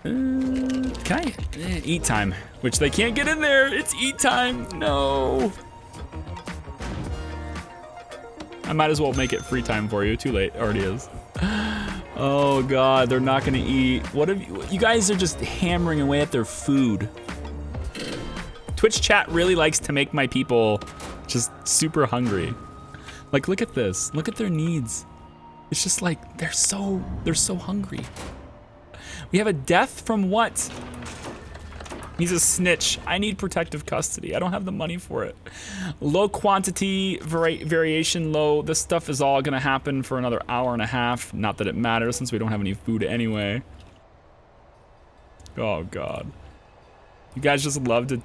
Can I? Eat time, which they can't get in there. It's eat time. No. I might as well make it free time for you. Too late. Already is. Oh God, they're not gonna eat. What have you guys are just hammering away at their food. Twitch chat really likes to make my people just super hungry. Like, look at this. Look at their needs. It's just like they're so hungry. We have a death from what? He's a snitch. I need protective custody. I don't have the money for it. Low quantity, variation low. This stuff is all gonna happen for another hour and a half. Not that it matters since we don't have any food anyway. Oh God. You guys just love to,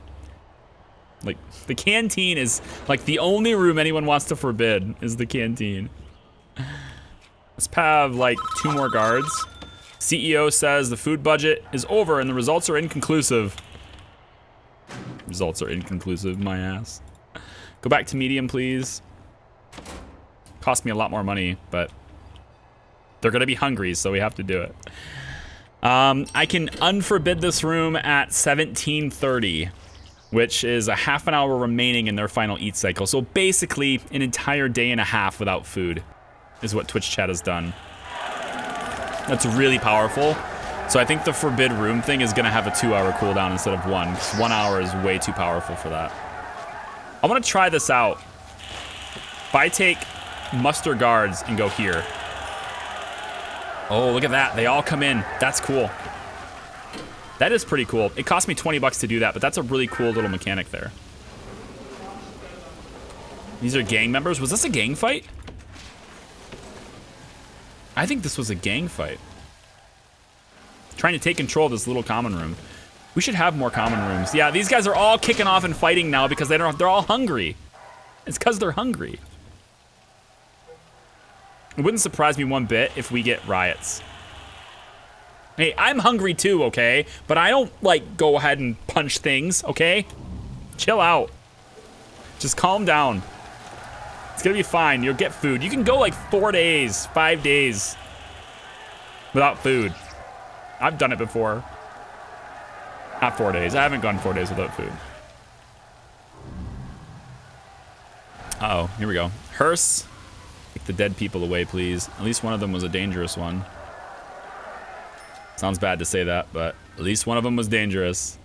like, the canteen is like the only room anyone wants to forbid is the canteen. Let's have like 2 more guards. CEO says the food budget is over and the results are inconclusive. Results are inconclusive, my ass. Go back to medium, please. Cost me a lot more money, but they're gonna be hungry, so we have to do it. I can unforbid this room at 17:30, which is a half an hour remaining in their final eat cycle. So basically an entire day and a half without food is what Twitch chat has done. That's really powerful. So I think the forbid room thing is gonna have a 2-hour cooldown instead of 1, because 1 hour is way too powerful for that. I wanna try this out. If I take muster guards and go here. Oh, look at that, they all come in. That's cool. That is pretty cool. It cost me 20 bucks to do that, but that's a really cool little mechanic there. These are gang members. Was this a gang fight? I think this was a gang fight. Trying to take control of this little common room. We should have more common rooms. Yeah, these guys are all kicking off and fighting now because they're all hungry. It's because they're hungry. It wouldn't surprise me one bit if we get riots. Hey, I'm hungry too, okay? But I don't, like, go ahead and punch things, okay? Chill out. Just calm down. It's gonna be fine. You'll get food. You can go like 4 days, 5 days without food. I've done it before. Not 4 days. I haven't gone 4 days without food. Uh-oh, here we go. Hearse, take the dead people away, please. At least one of them was a dangerous one. Sounds bad to say that, but at least one of them was dangerous.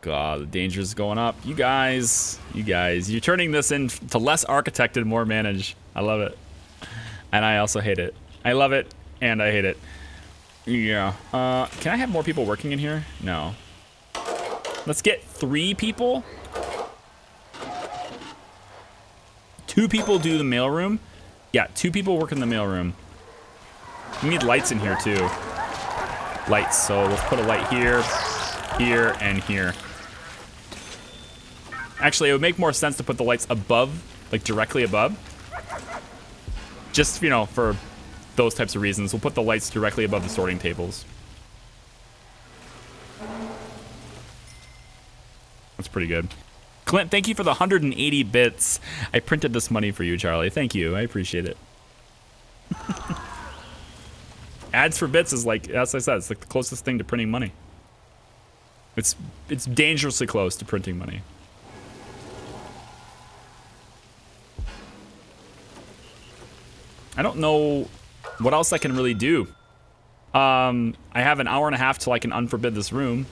God, the danger is going up. You guys, you're turning this into less architected, more managed. I love it. And I also hate it. I love it, and I hate it. Yeah. Can I have more people working in here? No. Let's get 3 people. 2 people do the mailroom. Yeah, 2 people work in the mailroom. We need lights in here too. Lights, so let's put a light here, here, and here. Actually, it would make more sense to put the lights above, like directly above. Just, you know, for those types of reasons. We'll put the lights directly above the sorting tables. That's pretty good. Clint, thank you for the 180 bits. I printed this money for you, Charlie. Thank you, I appreciate it. Ads for bits is like, as I said, it's like the closest thing to printing money. It's dangerously close to printing money. I don't know what else I can really do. I have an hour and a half till I can unforbid this room.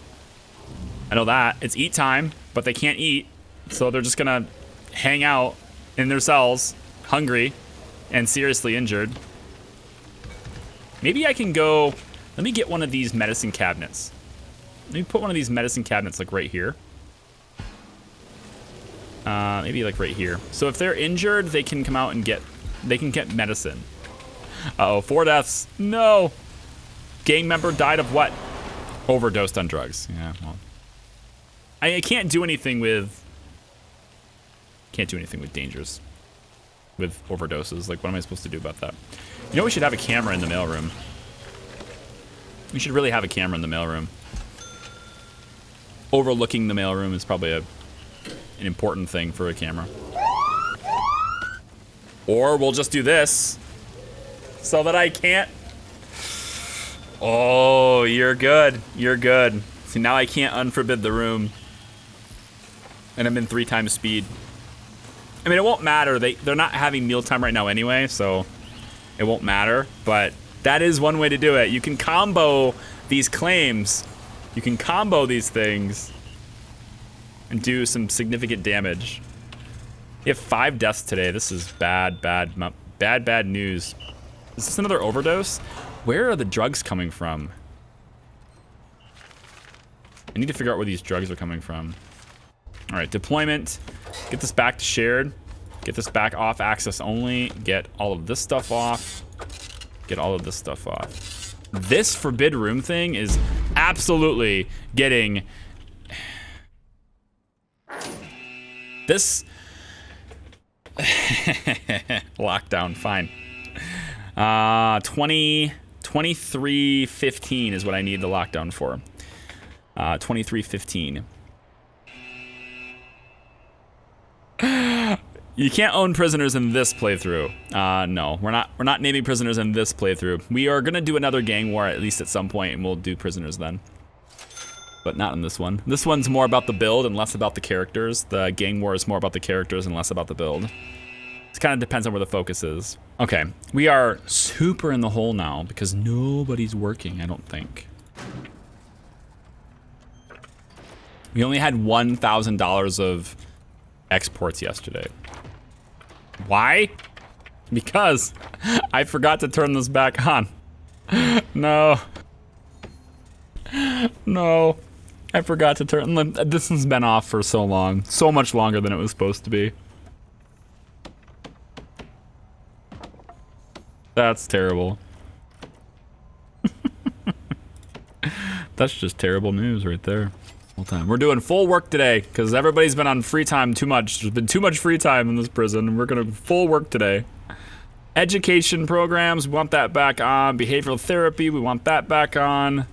I know that. It's eat time, but they can't eat. So they're just gonna hang out in their cells, hungry and seriously injured. Maybe I can go, let me get one of these medicine cabinets. Let me put one of these medicine cabinets like right here. Maybe like right here. So if they're injured, they can come out and get medicine. Uh-oh, 4 deaths. No. Gang member died of what? Overdosed on drugs. Yeah, well. I can't do anything with dangers. With overdoses. Like, what am I supposed to do about that? You know, we should have a camera in the mailroom. We should really have a camera in the mailroom. Overlooking the mailroom is probably an important thing for a camera. Or we'll just do this so that I can't Oh, you're good. You're good. See, now I can't unforbid the room. And I'm in 3 times speed. I mean, it won't matter. They're not having mealtime right now anyway, so it won't matter. But that is one way to do it. You can combo these claims. You can combo these things and do some significant damage. You have 5 deaths today. This is bad news. Is this another overdose? Where are the drugs coming from? I need to figure out where these drugs are coming from. All right, deployment. Get this back to shared. Get this back off access only. Get all of this stuff off. Get all of this stuff off. This forbid room thing is absolutely getting... This... Lockdown, fine. 2315 is what I need the lockdown for. 2315. You can't own prisoners in this playthrough. No, we're not naming prisoners in this playthrough. We are gonna do another gang war at least at some point, and we'll do prisoners then. But not in this one. This one's more about the build and less about the characters. The gang war is more about the characters and less about the build. It kind of depends on where the focus is. Okay, we are super in the hole now because nobody's working, I don't think. We only had $1,000 of exports yesterday. Why? Because I forgot to turn this back on. No. No. I forgot to turn... This has been off for so long. So much longer than it was supposed to be. That's terrible. That's just terrible news right there. Whole time. We're doing full work today because everybody's been on free time too much. There's been too much free time in this prison. We're gonna full work today. Education programs, we want that back on. Behavioral therapy, we want that back on.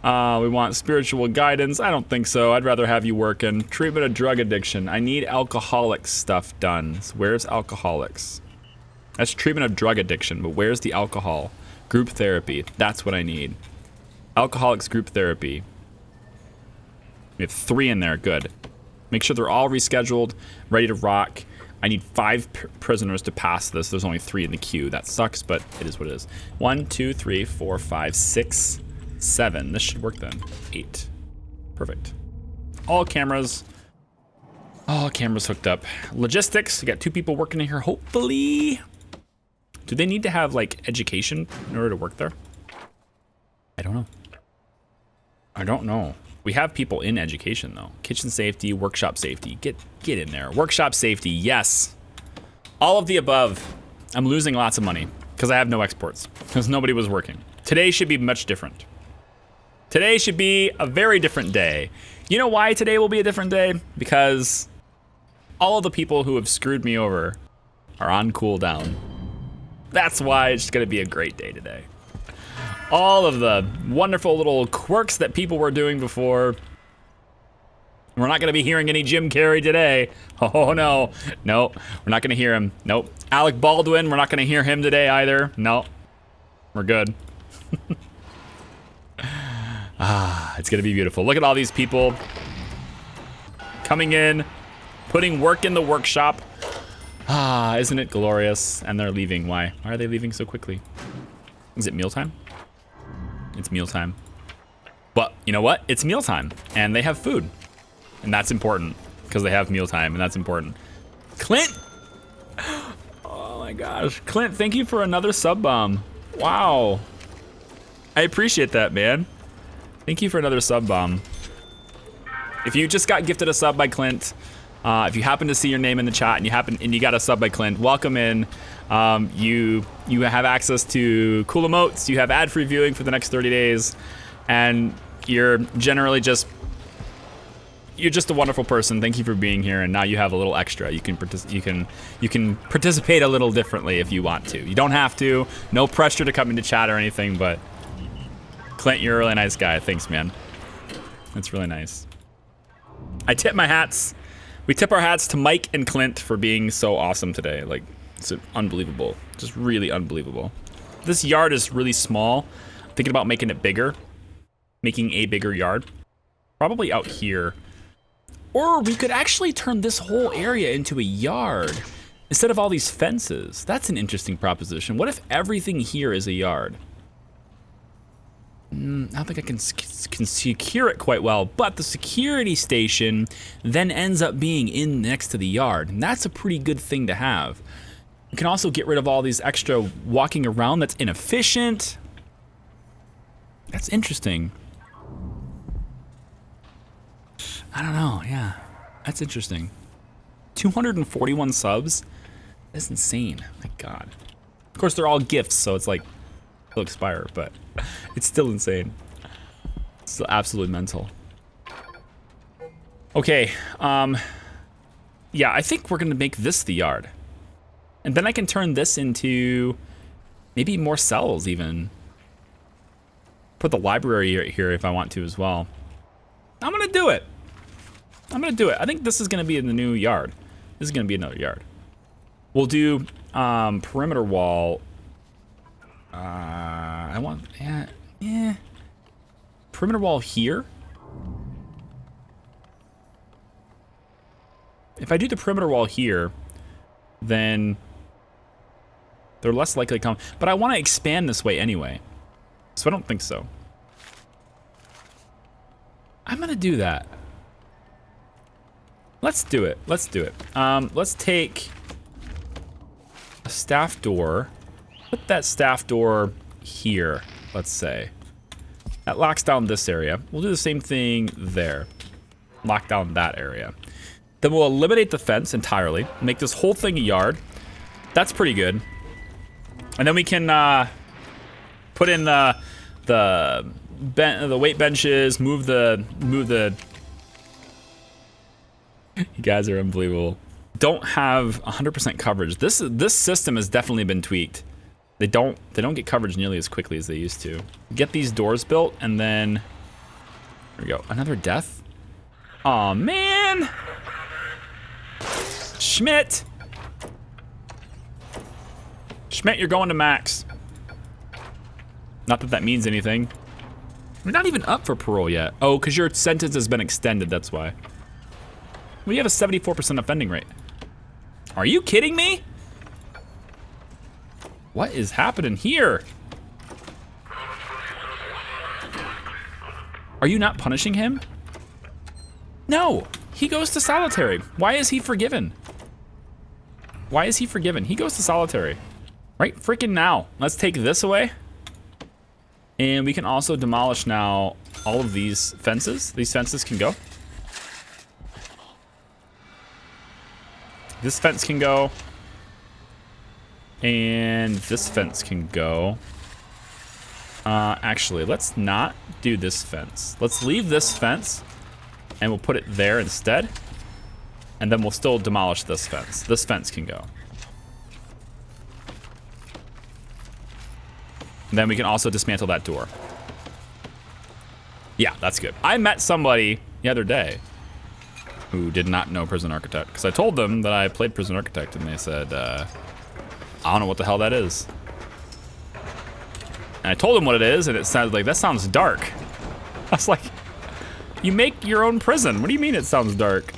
We want spiritual guidance. I don't think so. I'd rather have you working. Treatment of drug addiction. I need alcoholic stuff done. So where's alcoholics? That's treatment of drug addiction, but where's the alcohol? Group therapy. That's what I need. Alcoholics group therapy. We have 3 in there, good. Make sure they're all rescheduled, ready to rock. I need 5 prisoners to pass this. There's only 3 in the queue. That sucks, but it is what it is. 1, 2, 3, 4, 5, 6, 7. This should work then. 8. Perfect. All cameras hooked up. Logistics, we got 2 people working in here, hopefully. Do they need to have like education in order to work there? I don't know. I don't know. We have people in education though. Kitchen safety, workshop safety. Get in there. Workshop safety, yes. All of the above. I'm losing lots of money because I have no exports because nobody was working. Today should be much different. Today should be a very different day. You know why today will be a different day? Because all of the people who have screwed me over are on cooldown. That's why it's gonna be a great day today. All of the wonderful little quirks that people were doing before. We're not gonna be hearing any Jim Carrey today. Oh no, no, we're not gonna hear him. Nope. Alec Baldwin, we're not gonna hear him today either. No, we're good. It's gonna be beautiful. Look at all these people coming in, putting work in the workshop. Isn't it glorious? And they're leaving. Why? Why are they leaving so quickly? Is it mealtime? It's mealtime. But you know what? It's mealtime and they have food. And that's important because they have mealtime and that's important. Clint! Oh my gosh. Clint, thank you for another sub bomb. Wow. I appreciate that, man. Thank you for another sub bomb. If you just got gifted a sub by Clint, if you happen to see your name in the chat and you got a sub by Clint, welcome in. You have access to cool emotes, you have ad-free viewing for the next 30 days, and you're generally just a wonderful person. Thank you for being here, and now you have a little extra. You can participate a little differently if you want to. You don't have to. No pressure to come into chat or anything, but Clint, you're a really nice guy. Thanks, man. That's really nice. I tip my hats. We tip our hats to Mike and Clint for being so awesome today. Like, it's unbelievable. Just really unbelievable. This yard is really small. Thinking about making it bigger. Making a bigger yard. Probably out here. Or we could actually turn this whole area into a yard instead of all these fences. That's an interesting proposition. What if everything here is a yard? I don't think I can secure it quite well, but the security station then ends up being in next to the yard, and that's a pretty good thing to have. You can also get rid of all these extra walking around that's inefficient. That's interesting. I don't know, yeah. That's interesting. 241 subs? That's insane. My God. Of course, they're all gifts, so it's like, they'll expire, but it's still insane. It's still absolutely mental. Okay, yeah, I think we're gonna make this the yard. And then I can turn this into maybe more cells even. Put the library here if I want to as well. I'm gonna do it. I'm gonna do it. I think this is gonna be in the new yard. This is gonna be another yard. We'll do perimeter wall. I want, yeah. Perimeter wall here. If I do the perimeter wall here, then they're less likely to come. But I want to expand this way anyway, so I don't think so. I'm gonna do that. Let's do it. Let's do it. Let's take a staff door. Put that staff door here, let's say. That locks down this area. We'll do the same thing there. Lock down that area. Then we'll eliminate the fence entirely. Make this whole thing a yard. That's pretty good. And then we can put in the weight benches, move the You guys are unbelievable. Don't have 100% coverage. This system has definitely been tweaked. They don't get coverage nearly as quickly as they used to. Get these doors built, and then there we go. Another death. Aw, man. Schmidt, you're going to max. Not that that means anything. We're not even up for parole yet. Oh, because your sentence has been extended, that's why. We have a 74% offending rate. Are you kidding me? What is happening here? Are you not punishing him? No, he goes to solitary. Why is he forgiven? Why is he forgiven? He goes to solitary. Right freaking now. Let's take this away. And we can also demolish now all of these fences. These fences can go. This fence can go. And this fence can go. Actually, let's not do this fence. Let's leave this fence and we'll put it there instead. And then we'll still demolish this fence. This fence can go. And then we can also dismantle that door. Yeah, that's good. I met somebody the other day who did not know Prison Architect, because I told them that I played Prison Architect, and they said, I don't know what the hell that is. And I told them what it is, and it sounded like, that sounds dark. I was like, you make your own prison. What do you mean it sounds dark?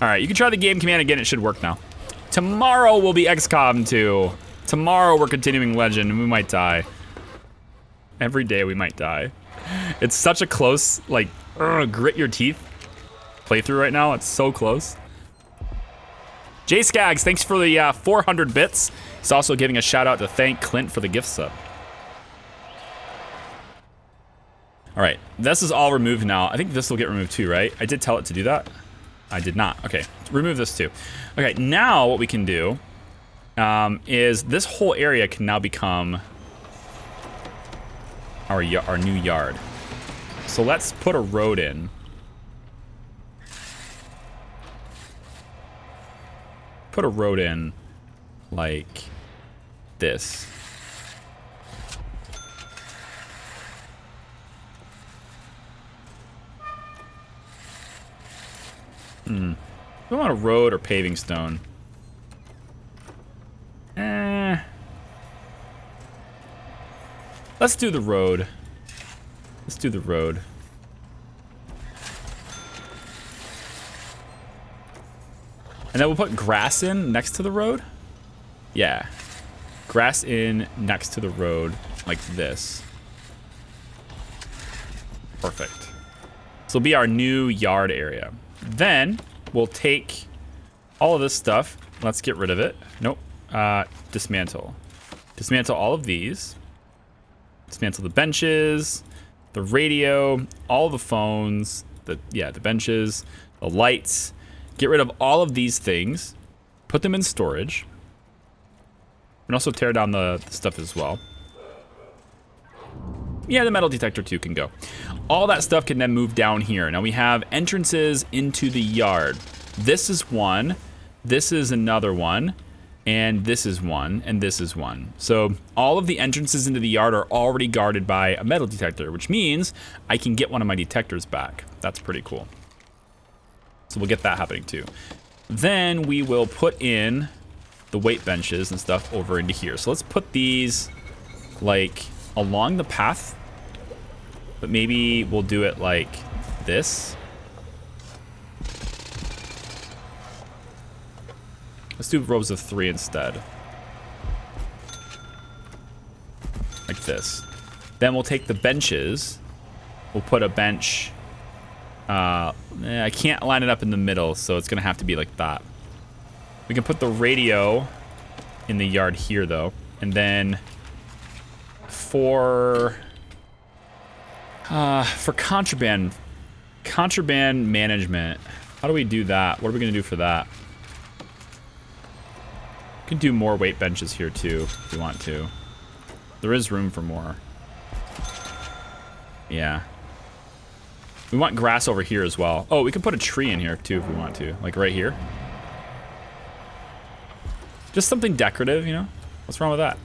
All right, you can try the game command again. It should work now. Tomorrow will be XCOM 2. Tomorrow we're continuing Legend, and we might die. Every day we might die. It's such a close, like, grit your teeth playthrough right now. It's so close. Jay Skaggs, thanks for the 400 bits. He's also giving a shout out to thank Clint for the gift sub. All right, this is all removed now. I think this will get removed too, right? I did tell it to do that. I did not. Okay, remove this too. Okay, now what we can do is this whole area can now become our new yard. So let's put a road in. Put a road in like this. We want a road or paving stone. Let's do the road. Let's do the road. And then we'll put grass in next to the road. Yeah. Grass in next to the road like this. Perfect. This will be our new yard area. Then we'll take all of this stuff. Let's get rid of it. Nope. Dismantle. Dismantle all of these. Dismantle the benches, the radio, all the phones, the benches, the lights. Get rid of all of these things. Put them in storage. And also tear down the stuff as well. Yeah, the metal detector too can go. All that stuff can then move down here. Now we have entrances into the yard. This is one. This is another one. And this is one. And this is one. So all of the entrances into the yard are already guarded by a metal detector, which means I can get one of my detectors back. That's pretty cool. So we'll get that happening too. Then we will put in the weight benches and stuff over into here. So let's put these like along the path, but maybe we'll do it like this. Let's do rows of 3 instead. Like this. Then we'll take the benches. We'll put a bench. I can't line it up in the middle, so it's gonna have to be like that. We can put the radio in the yard here though. And then for contraband management, how do we do that? What are we gonna do for that? We can do more weight benches here too if we want to. There is room for more. Yeah. We want grass over here as well. Oh, we can put a tree in here too if we want to. Like right here. Just something decorative, you know? What's wrong with that?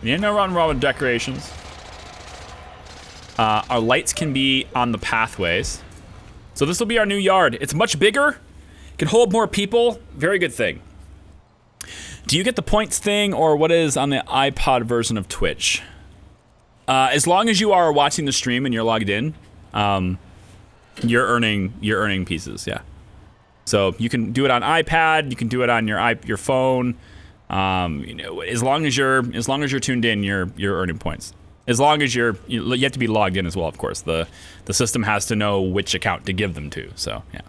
You know, nothing wrong with decorations. Our lights can be on the pathways. So this will be our new yard. It's much bigger. It can hold more people. Very good thing. Do you get the points thing, or what is on the iPod version of Twitch? As long as you are watching the stream and you're logged in, you're earning pieces. Yeah. So you can do it on iPad. You can do it on your phone. You know, as long as you're tuned in, you're earning points. As long as you have to be logged in as well. Of course, the system has to know which account to give them to. So yeah.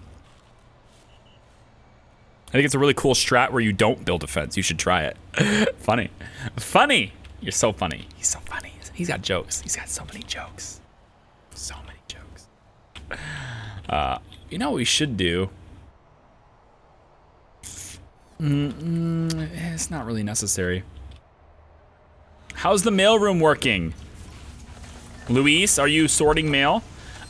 I think it's a really cool strat where you don't build a fence. You should try it. Funny. You're so funny. He's so funny. He's got jokes. He's got so many jokes. So many jokes. You know what we should do? It's not really necessary. How's the mailroom working? Luis, are you sorting mail?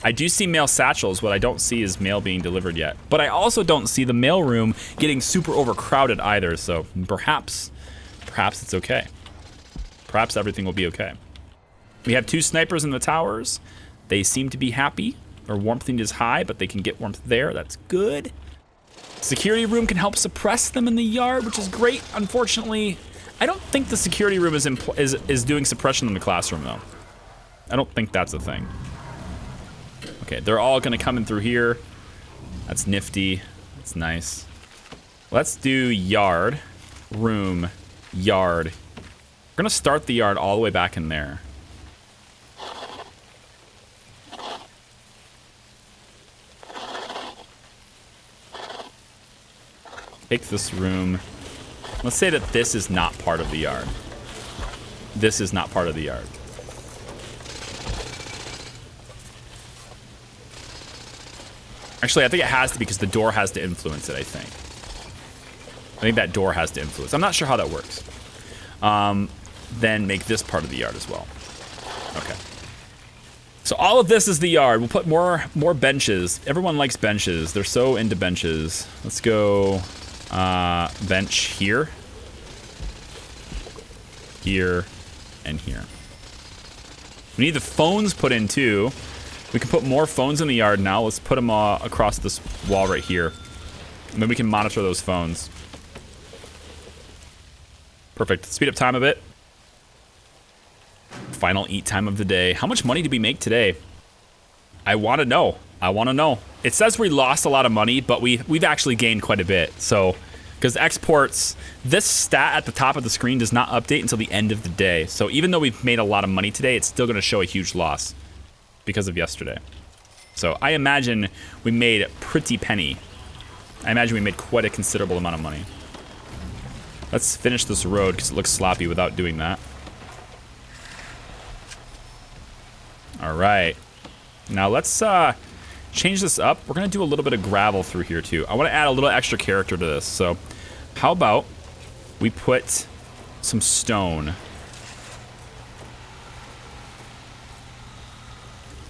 I do see mail satchels. What I don't see is mail being delivered yet. But I also don't see the mailroom getting super overcrowded either. So perhaps it's okay. Perhaps everything will be okay. We have 2 snipers in the towers. They seem to be happy. Their warmth is high, but they can get warmth there. That's good. Security room can help suppress them in the yard, which is great. Unfortunately, I don't think the security room is doing suppression in the classroom though. I don't think that's a thing. Okay, they're all gonna come in through here. That's nifty. That's nice. Let's do yard, room, yard. We're gonna start the yard all the way back in there. Take this room. Let's say that this is not part of the yard. This is not part of the yard. Actually, I think it has to because the door has to influence it, I think. I think that door has to influence. I'm not sure how that works. Then make this part of the yard as well. Okay. So all of this is the yard. We'll put more benches. Everyone likes benches. They're so into benches. Let's go bench here, here, and here. We need the phones put in too. We can put more phones in the yard now. Let's put them across this wall right here. And then we can monitor those phones. Perfect. Speed up time a bit. Final eat time of the day. How much money did we make today? I want to know. I want to know. It says we lost a lot of money, but we've actually gained quite a bit. So, because exports, this stat at the top of the screen does not update until the end of the day. So even though we've made a lot of money today, it's still going to show a huge loss because of yesterday. So I imagine we made a pretty penny. I imagine we made quite a considerable amount of money. Let's finish this road because it looks sloppy without doing that. All right. Now let's change this up. We're going to do a little bit of gravel through here too. I want to add a little extra character to this. So how about we put some stone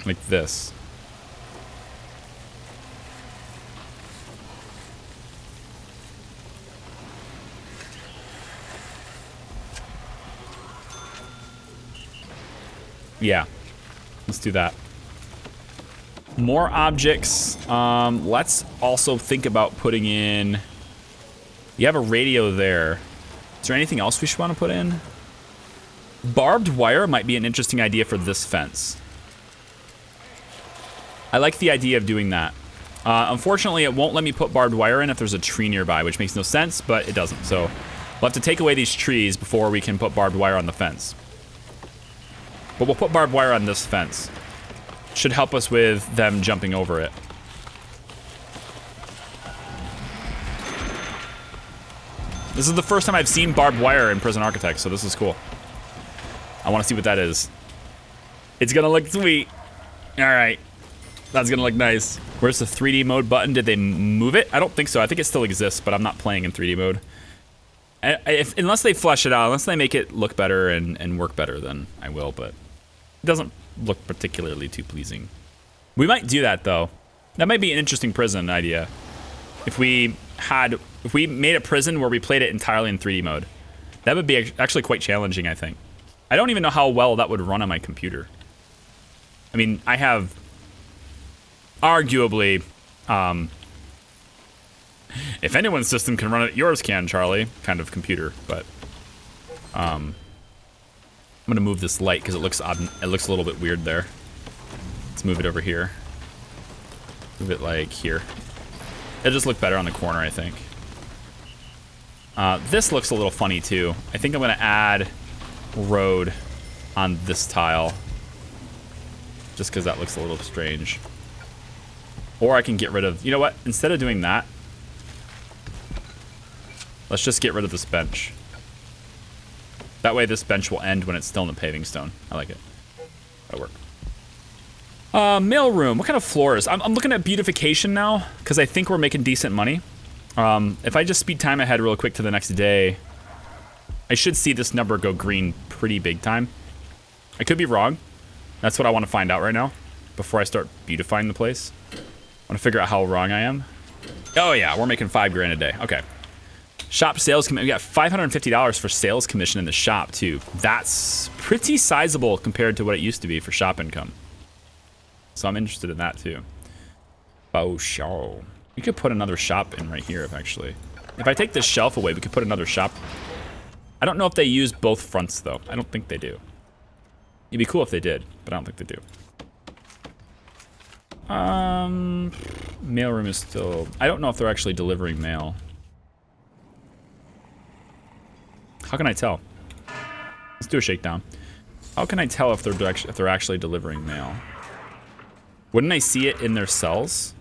like this. Yeah, let's do that. More objects. Let's also think about putting in... You have a radio there. Is there anything else we should want to put in? Barbed wire might be an interesting idea for this fence. I like the idea of doing that. Unfortunately, it won't let me put barbed wire in if there's a tree nearby, which makes no sense, but it doesn't. So we'll have to take away these trees before we can put barbed wire on the fence. But we'll put barbed wire on this fence. Should help us with them jumping over it. This is the first time I've seen barbed wire in Prison Architect, so this is cool. I want to see what that is. It's gonna look sweet. All right, that's gonna look nice. Where's the 3D mode button? Did they move it? I don't think so. I think it still exists, but I'm not playing in 3D mode. Unless they flesh it out, unless they make it look better and work better, then I will, but it doesn't look particularly too pleasing. We might do that though. That might be an interesting prison idea. If we made a prison where we played it entirely in 3D mode. That would be actually quite challenging, I think. I don't even know how well that would run on my computer. I mean, I have arguably, if anyone's system can run it, yours can, Charlie, kind of computer, but I'm gonna move this light because it looks odd. It looks a little bit weird there. Let's move it over here. Move it like here. It'll just look better on the corner, I think. This looks a little funny too. I think I'm gonna add road on this tile just because that looks a little strange. Or I can get rid of, you know what? Instead of doing that, let's just get rid of this bench. That way this bench will end when it's still in the paving stone. I like it. That'll work. Mailroom. What kind of floors? I'm looking at beautification now because I think we're making decent money. If I just speed time ahead real quick to the next day, I should see this number go green pretty big time. I could be wrong. That's what I want to find out right now before I start beautifying the place. I want to figure out how wrong I am. Oh yeah, we're making $5 grand a day. Okay. Shop sales commission. We got $550 for sales commission in the shop too. That's pretty sizable compared to what it used to be for shop income. So I'm interested in that too. Oh, show. We could put another shop in right here if I take this shelf away, we could put another shop. I don't know if they use both fronts though. I don't think they do. It'd be cool if they did, but I don't think they do. Mailroom is still... I don't know if they're actually delivering mail. How can I tell? Let's do a shakedown. How can I tell if they're actually delivering mail? Wouldn't I see it in their cells?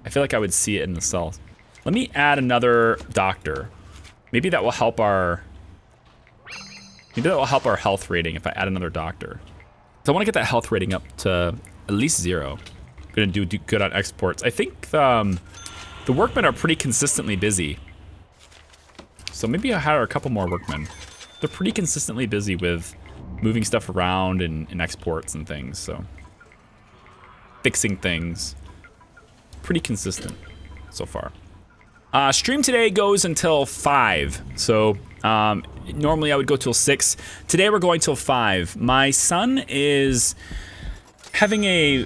I feel like I would see it in the cells. Let me add another doctor. Maybe that will help our... Maybe that will help our health rating if I add another doctor. So I want to get that health rating up to at least 0. I'm gonna do good on exports. I think the workmen are pretty consistently busy. So maybe I'll hire a couple more workmen. They're pretty consistently busy with moving stuff around and exports and things, so. Fixing things. Pretty consistent so far. Stream today goes until 5. So normally I would go till 6. Today we're going till 5. My son is having a...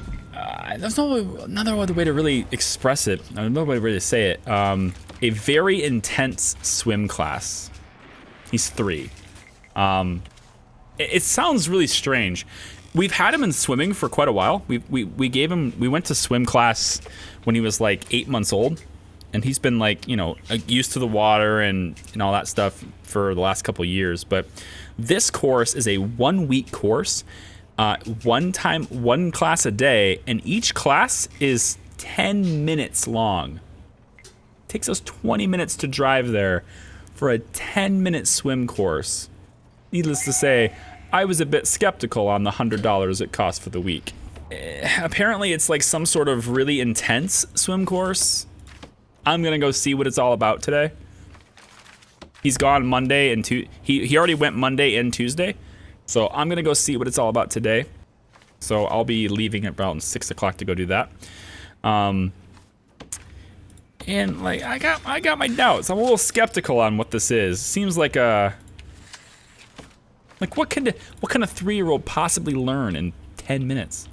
there's no other way to really express it. There's no way to really say it. A very intense swim class. He's 3. it sounds really strange. We've had him in swimming for quite a while. We gave him, we went to swim class when he was like 8 months old, and he's been like, you know, used to the water and all that stuff for the last couple years. But this course is a 1 week course, one class a day, and each class is 10 minutes long. It takes us 20 minutes to drive there for a 10-minute swim course. Needless to say, I was a bit skeptical on the $100 it cost for the week. Apparently it's like some sort of really intense swim course. I'm gonna go see what it's all about today. He's gone Monday and he already went Monday and Tuesday. So I'm gonna go see what it's all about today. So I'll be leaving at around 6 o'clock to go do that. And like I got my doubts. I'm a little skeptical on what this is. Seems like a what can a 3-year-old possibly learn in 10 minutes?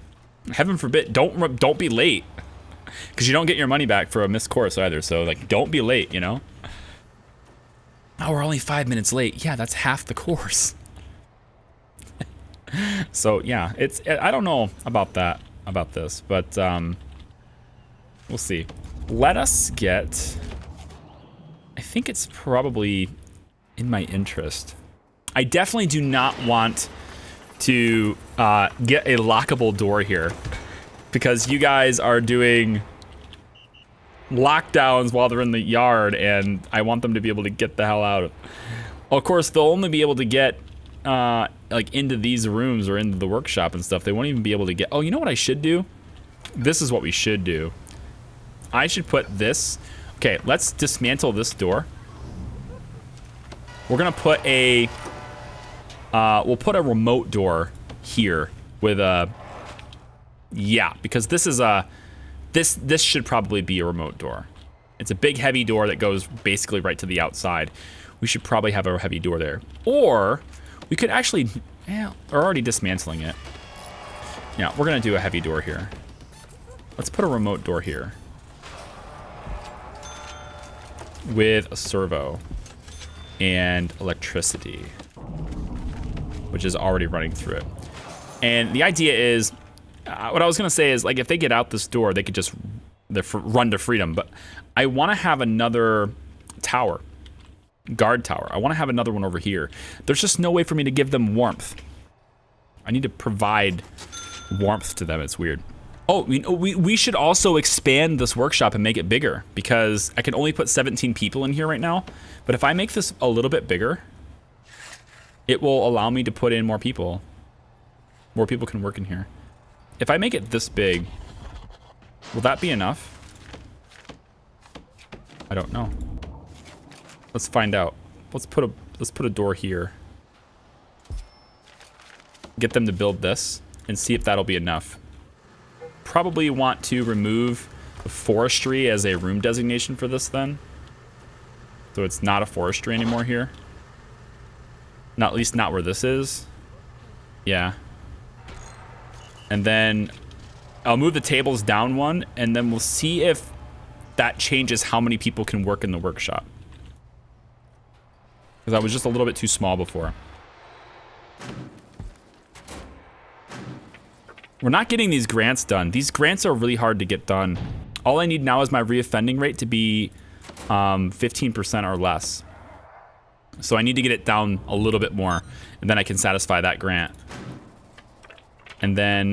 Heaven forbid, don't be late, because you don't get your money back for a missed course either. So like, don't be late, you know. Oh, we're only 5 minutes late. Yeah, that's half the course. So yeah, I don't know about this, but we'll see. Let us get, I think it's probably in my interest. I definitely do not want to get a lockable door here, because you guys are doing lockdowns while they're in the yard, and I want them to be able to get the hell out. Of course, they'll only be able to get like into these rooms or into the workshop and stuff. They won't even be able to get, oh, you know what I should do? This is what we should do. I should put this, okay, let's dismantle this door. We're gonna put a, we'll put a remote door here with a, yeah, because this is a, this should probably be a remote door. It's a big heavy door that goes basically right to the outside. We should probably have a heavy door there. Or we could actually, yeah, we're already dismantling it. Yeah, we're gonna do a heavy door here. Let's put a remote door here with a servo and electricity, which is already running through it. And the idea is, what I was gonna say is, like, if they get out this door, they could just run to freedom. But I want to have another tower, guard tower. I want to have another one over here. There's just no way for me to give them warmth. I need to provide warmth to them. It's weird. Oh, we should also expand this workshop and make it bigger, because I can only put 17 people in here right now. But if I make this a little bit bigger, it will allow me to put in more people. More people can work in here. If I make it this big, will that be enough? I don't know. Let's find out. Let's put a door here. Get them to build this and see if that'll be enough. Probably want to remove the forestry as a room designation for this then. So it's not a forestry anymore here. Not, at least not where this is. Yeah. And then I'll move the tables down one, and then we'll see if that changes how many people can work in the workshop. Because I was just a little bit too small before. We're not getting these grants done. These grants are really hard to get done. All I need now is my reoffending rate to be 15% or less. So I need to get it down a little bit more, and then I can satisfy that grant. And then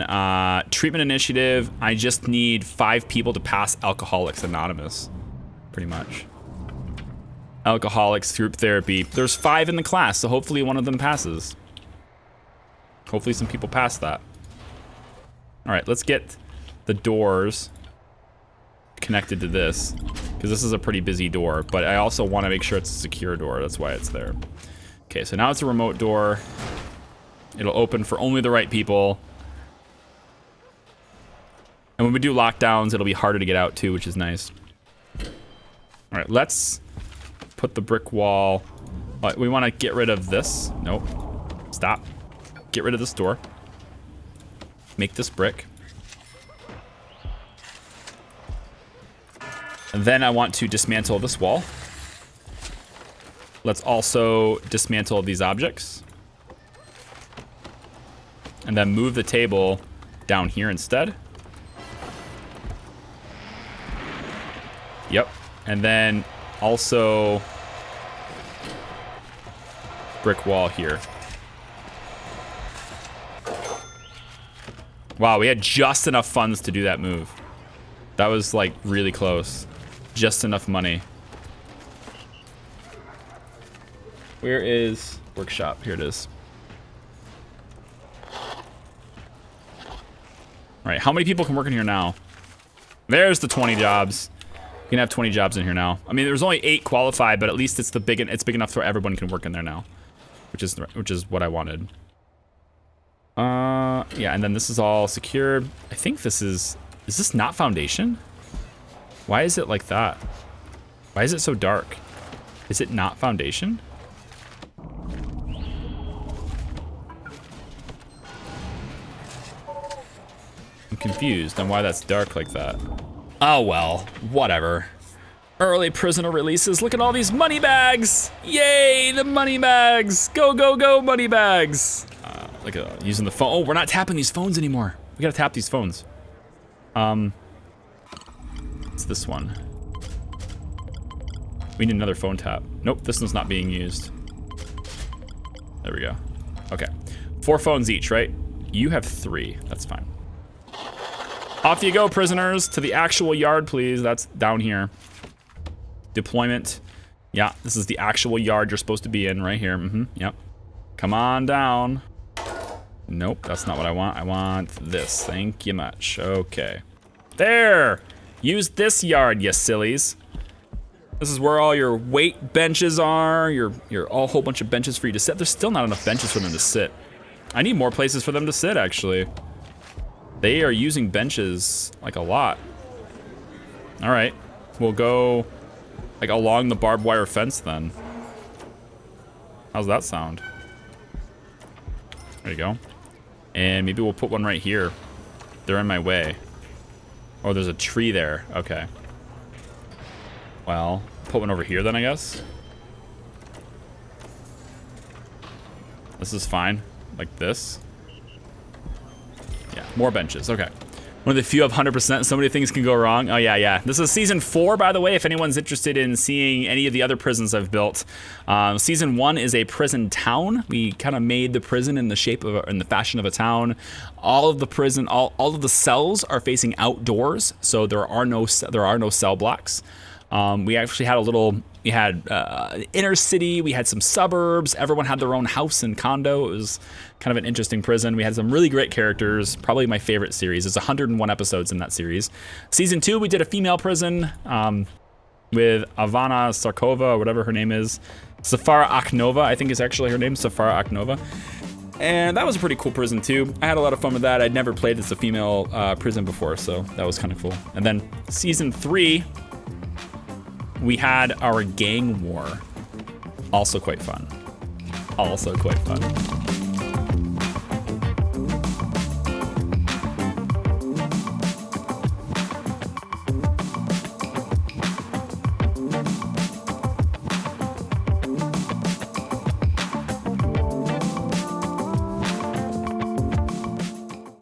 treatment initiative, I just need 5 people to pass Alcoholics Anonymous, pretty much. Alcoholics group therapy. There's 5 in the class, so hopefully one of them passes. Hopefully some people pass that. All right, let's get the doors connected to this, because this is a pretty busy door, but I also want to make sure it's a secure door. That's why it's there. Okay, so now it's a remote door. It'll open for only the right people. And when we do lockdowns, it'll be harder to get out too, which is nice. All right, let's put the brick wall. We want to get rid of this. Nope. Stop. Get rid of this door. Make this brick. And then I want to dismantle this wall. Let's also dismantle these objects. and then move the table down here instead. Yep. And then also brick wall here. Wow, we had just enough funds to do that move. That was like really close. Just enough money. Where is workshop? Here it is. All right, how many people can work in here now? There's the 20 jobs. You can have 20 jobs in here now. I mean, there's only 8 qualified, but at least it's big enough so everyone can work in there now, which is what I wanted. Yeah, and then this is all secured. I think this is this not foundation? Why is it like that? Why is it so dark? Is it not foundation? I'm confused on why that's dark like that. Oh well, whatever. Early prisoner releases. Look at all these money bags! Yay, the money bags! Go, go, go, money bags! Look at using the phone. Oh, we're not tapping these phones anymore. We gotta tap these phones. It's this one. We need another phone tap. Nope, this one's not being used. There we go. Okay, 4 phones each, right? You have 3, that's fine. Off you go, prisoners, to the actual yard, please. That's down here. Deployment. Yeah, this is the actual yard you're supposed to be in right here. Yep. Come on down. Nope, that's not what I want. I want this. Thank you much. Okay. There! Use this yard, you sillies. This is where all your weight benches are. Your all whole bunch of benches for you to sit. There's still not enough benches for them to sit. I need more places for them to sit, actually. They are using benches like a lot. All right, we'll go like along the barbed wire fence then. How's that sound? There you go. And maybe we'll put one right here. They're in my way. Oh, there's a tree there. Okay. Well, put one over here then, I guess. This is fine. Like this. Yeah, more benches. Okay. One of the few of 100%. So many things can go wrong. Oh, yeah, yeah. This is season 4, by the way, if anyone's interested in seeing any of the other prisons I've built. Season 1 is a prison town. We kind of made the prison in the shape of, in the fashion of a town. All of the prison, all of the cells are facing outdoors, so there are no cell blocks. We actually had we had inner city, we had some suburbs, everyone had their own house and condo. It was kind of an interesting prison. We had some really great characters, probably my favorite series. There's 101 episodes in that series. Season 2, we did a female prison with Ivana Sarkova, or whatever her name is. Safara Akhnova, I think is actually her name, Safara Akhnova. And that was a pretty cool prison too. I had a lot of fun with that. I'd never played as a female prison before, so that was kind of cool. And then season 3, we had our gang war. Also quite fun. Also quite fun.